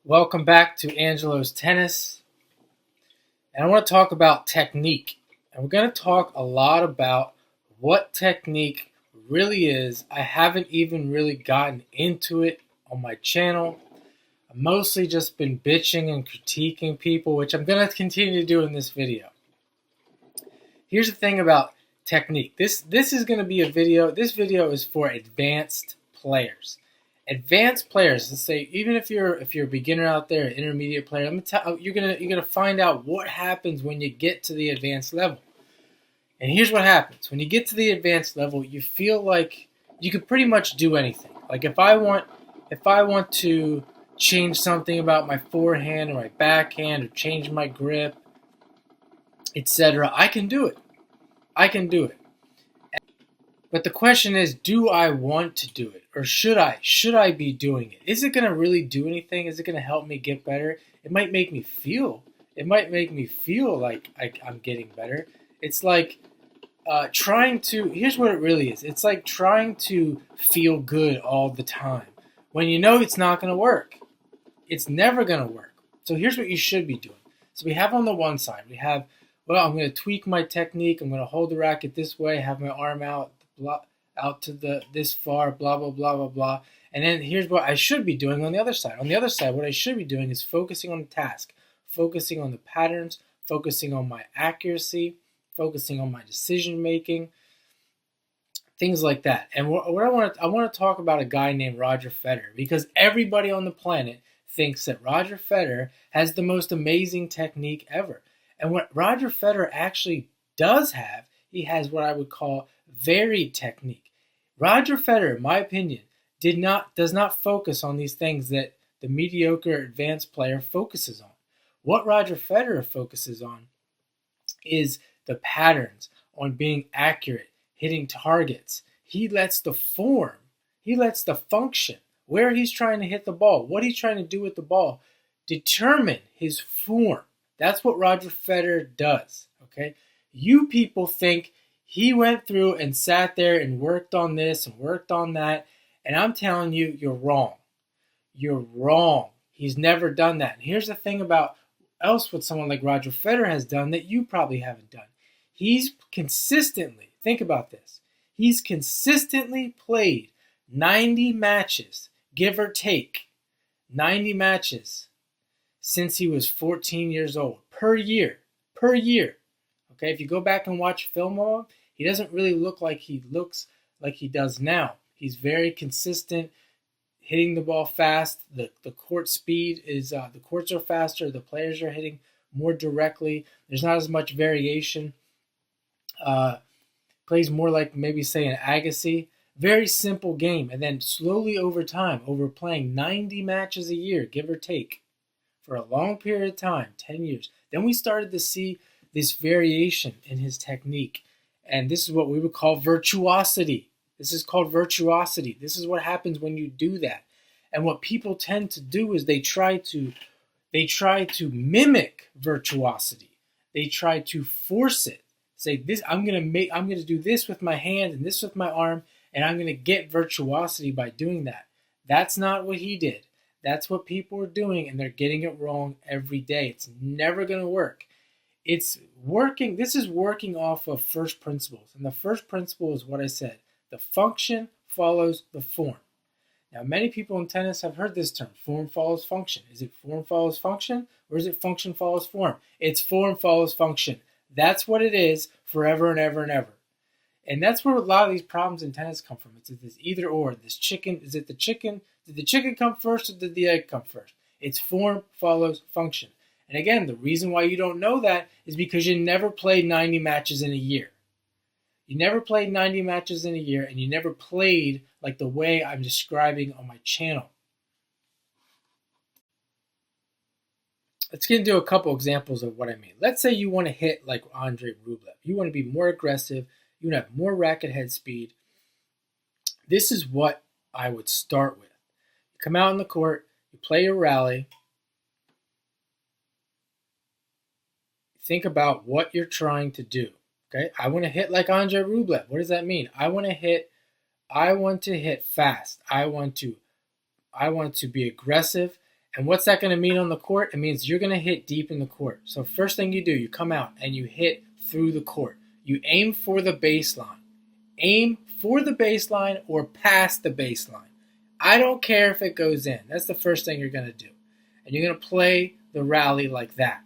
Welcome back to Angelo's Tennis. And I want to talk about technique. And we're going to talk a lot about what technique really is. I haven't even really gotten into it on my channel. I've mostly just been bitching and critiquing people, which I'm going to continue to do in this video. Here's the thing about technique. This is going to be a video. This video is for advanced players. Advanced players, let's say, even if you're a beginner out there, an intermediate player, you're gonna find out what happens when you get to the advanced level. And here's what happens when you get to the advanced level: you feel like you could pretty much do anything. Like if I want to change something about my forehand or my backhand, or change my grip, etc., I can do it. I can do it. But the question is, do I want to do it, or should I? Should I be doing it? Is it going to really do anything? Is it going to help me get better? It might make me feel. It might make me feel like I'm getting better. It's like trying to. Here's what it really is. It's like trying to feel good all the time when you know it's not going to work. It's never going to work. So here's what you should be doing. So we have on the one side, we have, well, I'm going to tweak my technique. I'm going to hold the racket this way, have my arm out to this far, blah, blah, blah, blah, blah. And then here's what I should be doing on the other side. On the other side, what I should be doing is focusing on the task, focusing on the patterns, focusing on my accuracy, focusing on my decision making, things like that. And what I want to talk about a guy named Roger Federer, because everybody on the planet thinks that Roger Federer has the most amazing technique ever. And what Roger Federer actually does have, he has what I would call varied technique. Roger Federer, in my opinion, does not focus on these things that the mediocre advanced player focuses on. What Roger Federer focuses on is the patterns, on being accurate, hitting targets. He lets the form, he lets the function, where he's trying to hit the ball, what he's trying to do with the ball, determine his form. That's what Roger Federer does, okay? You people think he went through and sat there and worked on this and worked on that, and I'm telling you, you're wrong. You're wrong. He's never done that. And here's the thing about else what someone like Roger Federer has done that you probably haven't done. He's consistently, think about this, he's consistently played 90 matches, give or take, 90 matches since he was 14 years old, per year. Okay, if you go back and watch film of him, he doesn't really look like he does now. He's very consistent, hitting the ball fast. The court speed is, the courts are faster. The players are hitting more directly. There's not as much variation. Plays more like maybe say an Agassi. Very simple game. And then slowly over time, over playing 90 matches a year, give or take, for a long period of time, 10 years, then we started to see this variation in his technique. And this is what we would call virtuosity. This is called virtuosity. This is what happens when you do that. And what people tend to do is they try to mimic virtuosity. They try to force it. Say this, I'm gonna do this with my hand and this with my arm, and I'm gonna get virtuosity by doing that. That's not what he did. That's what people are doing, and they're getting it wrong every day. It's never gonna work. This is working off of first principles. And the first principle is what I said. The function follows the form. Now, many people in tennis have heard this term, form follows function. Is it form follows function, or is it function follows form? It's form follows function. That's what it is forever and ever and ever. And that's where a lot of these problems in tennis come from. It's this either or. This chicken, is it the chicken? Did the chicken come first, or did the egg come first? It's form follows function. And again, the reason why you don't know that is because you never played 90 matches in a year. You never played 90 matches in a year, and you never played like the way I'm describing on my channel. Let's get into a couple examples of what I mean. Let's say you want to hit like Andre Rublev. You want to be more aggressive. You want to have more racket head speed. This is what I would start with. You come out on the court, you play your rally. Think about what you're trying to do. Okay, I want to hit like Andre Rublev. What does that mean? I want to hit fast. I want to be aggressive, And what's that going to mean on the court? It means you're going to hit deep in the court. So first thing you do, you come out and you hit through the court. You aim for the baseline. Aim for the baseline or past the baseline. I don't care if it goes in. That's the first thing you're going to do. And you're going to play the rally like that.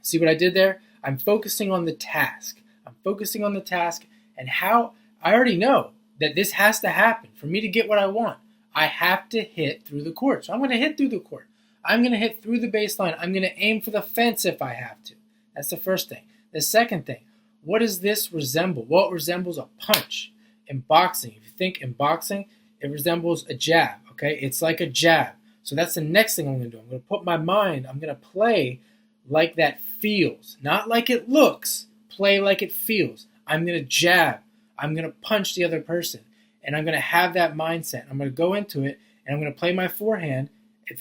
See what I did there? I'm focusing on the task. I'm focusing on the task and how I already know that this has to happen for me to get what I want. I have to hit through the court. So I'm going to hit through the court. I'm going to hit through the baseline. I'm going to aim for the fence if I have to. That's the first thing. The second thing, what does this resemble? Well, it resembles a punch. In boxing, if you think in boxing, it resembles a jab, okay? It's like a jab. So that's the next thing I'm going to do. I'm going to put my mind, I'm going to play like that feels. Not like it looks. Play like it feels. I'm going to jab. I'm going to punch the other person. And I'm going to have that mindset. I'm going to go into it, and I'm going to play my forehand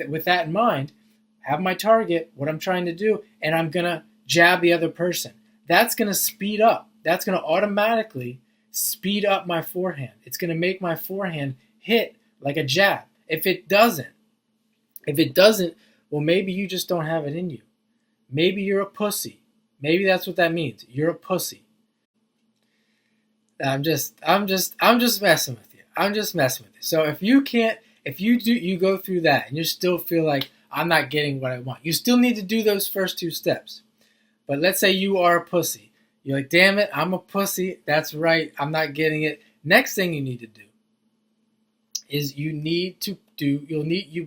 with that in mind, have my target, what I'm trying to do, and I'm going to jab the other person. That's going to speed up. That's going to automatically speed up my forehand. It's going to make my forehand hit like a jab. If it doesn't, well, maybe you just don't have it in you. Maybe you're a pussy. Maybe that's what that means. You're a pussy. I'm just messing with you. I'm just messing with you. So if you go through that and you still feel like I'm not getting what I want, you still need to do those first two steps. But let's say you are a pussy. You're like, damn it, I'm a pussy. That's right. I'm not getting it. Next thing you need to do is you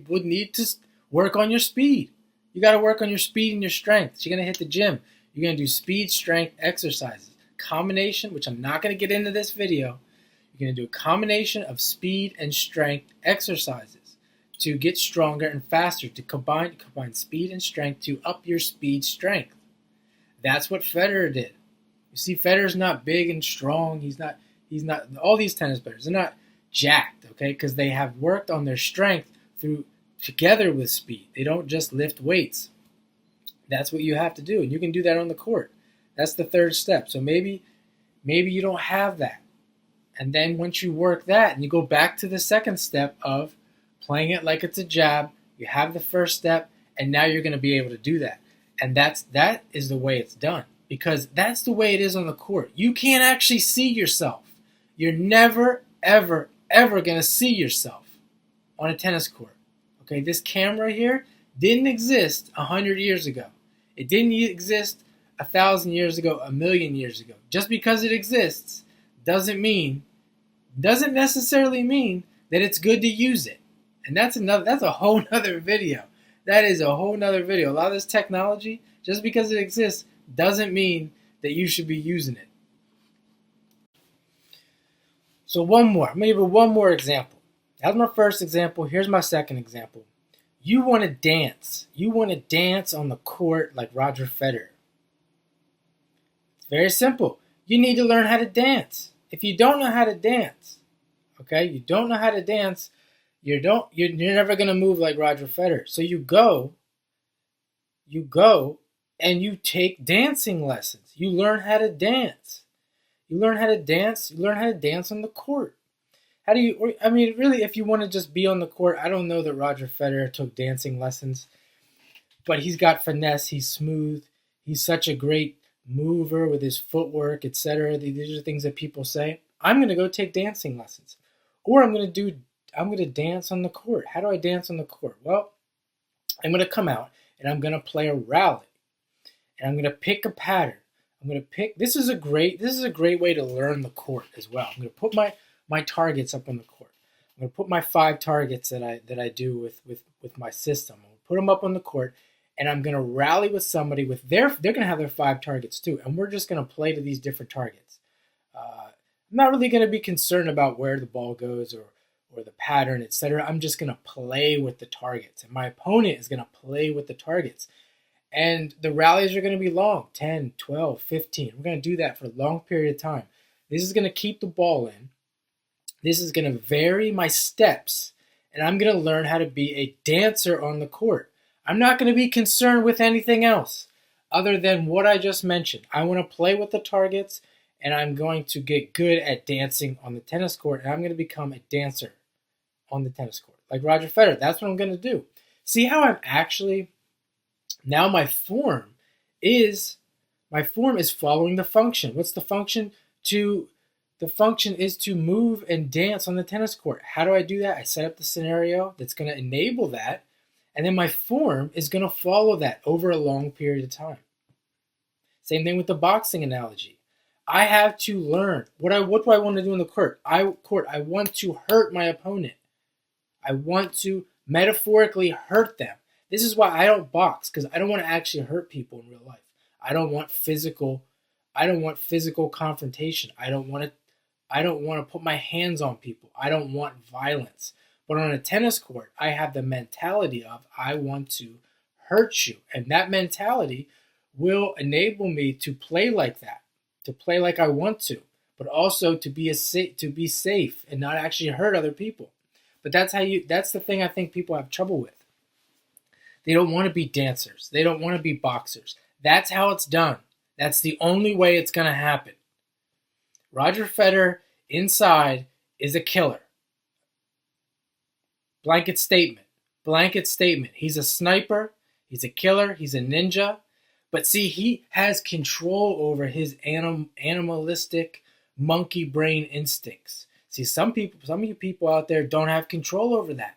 would need to work on your speed. You got to work on your speed and your strength. So you're going to hit the gym. You're going to do speed, strength exercises. Combination, which I'm not going to get into this video. You're going to do a combination of speed and strength exercises to get stronger and faster, to combine speed and strength to up your speed strength. That's what Federer did. You see, Federer's not big and strong. He's not, all these tennis players, they're not jacked, okay? Because they have worked on their strength together with speed. They don't just lift weights. That's what you have to do, and you can do that on the court. That's the third step. So maybe you don't have that. And then once you work that and you go back to the second step of playing it like it's a jab, you have the first step, and now you're going to be able to do that. And that is the way it's done, because that's the way it is on the court. You can't actually see yourself. You're never, ever, ever going to see yourself on a tennis court. Okay, this camera here didn't exist 100 years ago. It didn't exist 1,000 years ago, 1,000,000 years ago. Just because it exists doesn't necessarily mean that it's good to use it. And that's a whole nother video. That is a whole nother video. A lot of this technology, just because it exists, doesn't mean that you should be using it. So one more. I'm going to give you one more example. That was my first example. Here's my second example. You want to dance. You want to dance on the court like Roger Federer. It's very simple. You need to learn how to dance. If you don't know how to dance, okay, you don't know how to dance, you're never going to move like Roger Federer. So you go and you take dancing lessons. You learn how to dance. You learn how to dance on the court. Really, if you want to just be on the court, I don't know that Roger Federer took dancing lessons, but he's got finesse, he's smooth, he's such a great mover with his footwork, etc. These are things that people say. I'm going to go take dancing lessons. Or I'm going to dance on the court. How do I dance on the court? Well, I'm going to come out and I'm going to play a rally. And I'm going to pick a pattern. This is a great way to learn the court as well. I'm going to put my targets up on the court. I'm going to put my 5 targets that I do with my system. I'm going to put them up on the court, and I'm going to rally with somebody they're going to have their 5 targets too, and we're just going to play to these different targets. I'm not really going to be concerned about where the ball goes or the pattern, etc. I'm just going to play with the targets, and my opponent is going to play with the targets. And the rallies are going to be long, 10, 12, 15. We're going to do that for a long period of time. This is going to keep the ball in. This is going to vary my steps, and I'm going to learn how to be a dancer on the court. I'm not going to be concerned with anything else other than what I just mentioned. I want to play with the targets, and I'm going to get good at dancing on the tennis court, and I'm going to become a dancer on the tennis court. Like Roger Federer, that's what I'm going to do. See how I'm actually now is my form is following the function. What's the function? The function is to move and dance on the tennis court. How do I do that? I set up the scenario that's going to enable that, and then my form is going to follow that over a long period of time. Same thing with the boxing analogy. I have to learn what do I want to do in the court? I want to hurt my opponent. I want to metaphorically hurt them. This is why I don't box, because I don't want to actually hurt people in real life. I don't want physical confrontation. I don't want to put my hands on people. I don't want violence. But on a tennis court, I have the mentality of I want to hurt you. And that mentality will enable me to play like that, to play like I want to, but also to be safe and not actually hurt other people. But that's the thing I think people have trouble with. They don't want to be dancers. They don't want to be boxers. That's how it's done. That's the only way it's going to happen. Roger Federer inside is a killer. Blanket statement. Blanket statement. He's a sniper. He's a killer. He's a ninja. But see, he has control over his animalistic monkey brain instincts. See, some of you people out there don't have control over that.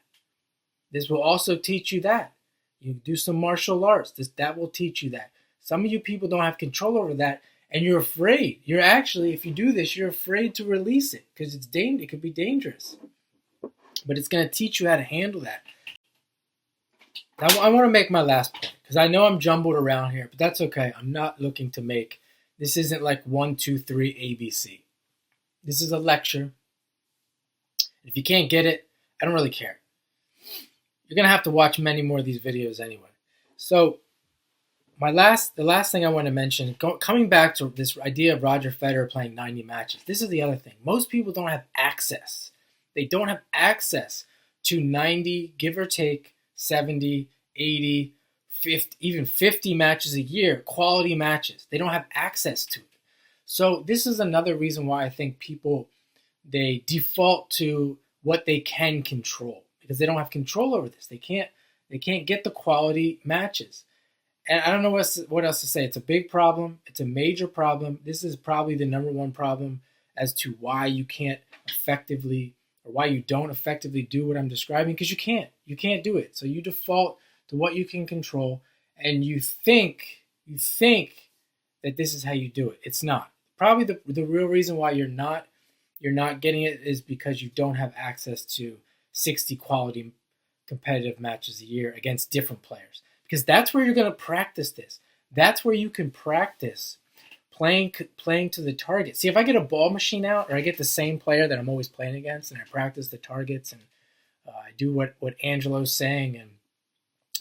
This will also teach you that. You do some martial arts. That will teach you that. Some of you people don't have control over that, and you're afraid. You're actually, if you do this, you're afraid to release it because it could be dangerous. But it's going to teach you how to handle that. Now, I want to make my last point because I know I'm jumbled around here, but that's okay. I'm not looking to make, this isn't like 1, 2, 3, ABC. This is a lecture. If you can't get it, I don't really care. You're going to have to watch many more of these videos anyway. So the last thing I want to mention, coming back to this idea of Roger Federer playing 90 matches, this is the other thing. Most people don't have access. They don't have access to 90, give or take, 70, 80, 50, even 50 matches a year, quality matches. They don't have access to it. So this is another reason why I think people, they default to what they can control because they don't have control over this. They can't get the quality matches. And I don't know what else to say. It's a big problem. It's a major problem. This is probably the number one problem as to why you can't effectively, or why you don't effectively do what I'm describing, because you can't. You can't do it. So you default to what you can control, and you think that this is how you do it. It's not. Probably the real reason why you're not getting it is because you don't have access to 60 quality competitive matches a year against different players. Because that's where you're going to practice this. That's where you can practice playing to the target. See, if I get a ball machine out, or I get the same player that I'm always playing against, and I practice the targets, and I do what Angelo's saying, and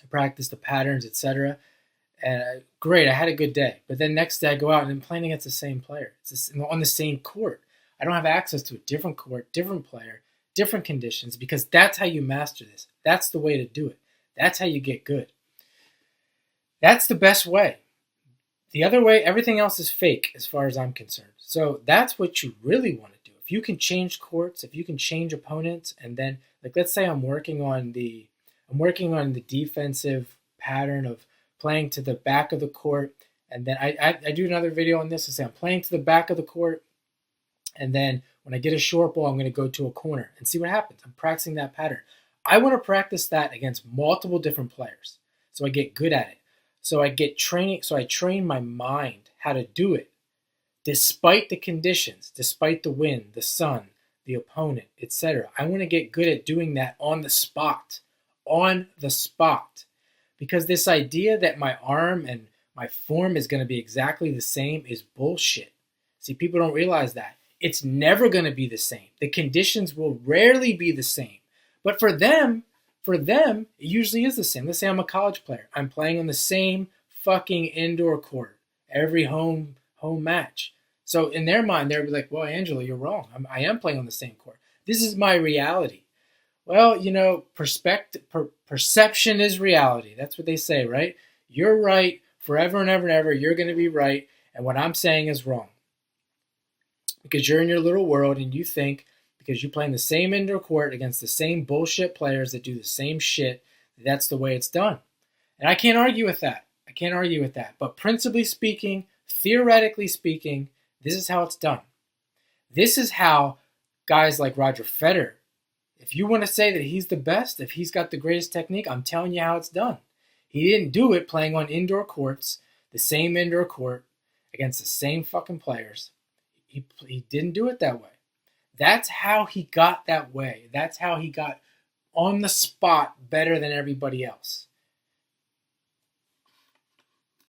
I practice the patterns, etc. And great, I had a good day. But then next day I go out and I'm playing against the same player. It's on the same court. I don't have access to a different court, different player, different conditions, because that's how you master this. That's the way to do it. That's how you get good. That's the best way. The other way, everything else is fake as far as I'm concerned. So that's what you really want to do. If you can change courts, if you can change opponents, and then, like, let's say I'm working on the defensive pattern of playing to the back of the court, and then I do another video on this. I say I'm playing to the back of the court, and then when I get a short ball, I'm going to go to a corner and see what happens. I'm practicing that pattern. I want to practice that against multiple different players so I get good at it. So I get training. So I train my mind how to do it despite the conditions, despite the wind, the sun, the opponent, etc. I want to get good at doing that on the spot. Because this idea that my arm and my form is going to be exactly the same is bullshit. See, people don't realize that. It's never going to be the same. The conditions will rarely be the same. But for them, it usually is the same. Let's say I'm a college player. I'm playing on the same fucking indoor court every home match. So in their mind, they'll be like, well, Angela, you're wrong. I am playing on the same court. This is my reality. Well, perception is reality. That's what they say, right? You're right forever and ever and ever. You're going to be right. And what I'm saying is wrong. Because you're in your little world and you think because you play in the same indoor court against the same bullshit players that do the same shit, that's the way it's done. And I can't argue with that. I can't argue with that. But principally speaking, theoretically speaking, this is how it's done. This is how guys like Roger Federer, if you want to say that he's the best, if he's got the greatest technique, I'm telling you how it's done. He didn't do it playing on indoor courts, the same indoor court, against the same fucking players. He didn't do it that way. That's how he got that way. That's how he got on the spot better than everybody else.